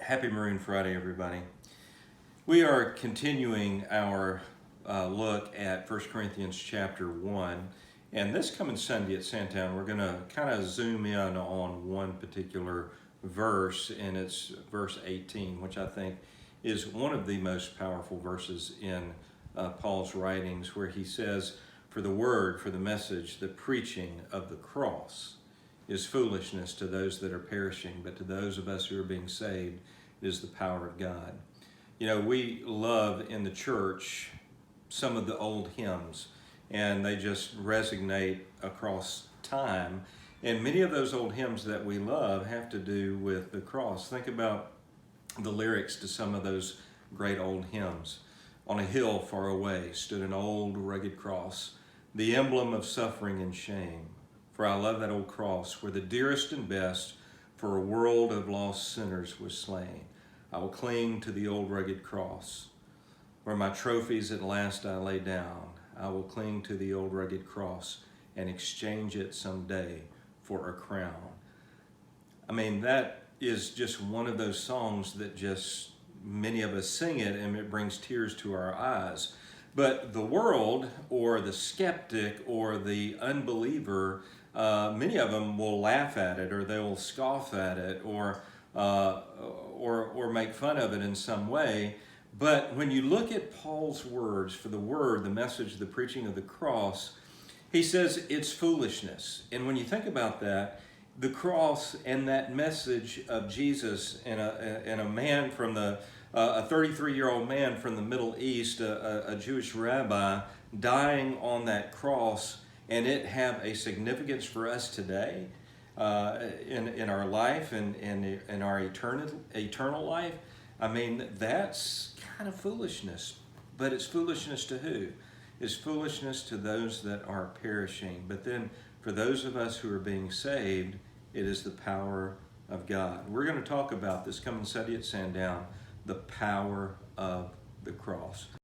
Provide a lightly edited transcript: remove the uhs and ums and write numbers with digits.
Happy Maroon Friday, everybody. We are continuing our look at 1 Corinthians chapter 1. And this coming Sunday at Santown, we're going to kind of zoom in on one particular verse, and it's verse 18, which I think is one of the most powerful verses in Paul's writings, where he says, "For the word, for the message, the preaching of the cross is foolishness to those that are perishing, but to those of us who are being saved, it is the power of God." You know, we love in the church some of the old hymns, and they just resonate across time. And many of those old hymns that we love have to do with the cross. Think about the lyrics to some of those great old hymns. "On a hill far away stood an old rugged cross, the emblem of suffering and shame. For I love that old cross, where the dearest and best for a world of lost sinners was slain. I will cling to the old rugged cross, where my trophies at last I lay down. I will cling to the old rugged cross and exchange it someday for a crown." I mean, that is just one of those songs that just many of us sing it and it brings tears to our eyes. But the world, or the skeptic, or the unbeliever, many of them will laugh at it, or they will scoff at it, or make fun of it in some way. But when you look at Paul's words, for the word, the message, the preaching of the cross, he says it's foolishness. And when you think about that, the cross and that message of Jesus and a man from the a 33-year-old man from the Middle East, a Jewish rabbi, dying on that cross, and it have a significance for us today in our life and in our eternal life. I mean, that's kind of foolishness. But it's foolishness to who? It's foolishness to those that are perishing. But then for those of us who are being saved, it is the power of God. We're going to talk about this coming Sunday at Sandown, the power of the cross.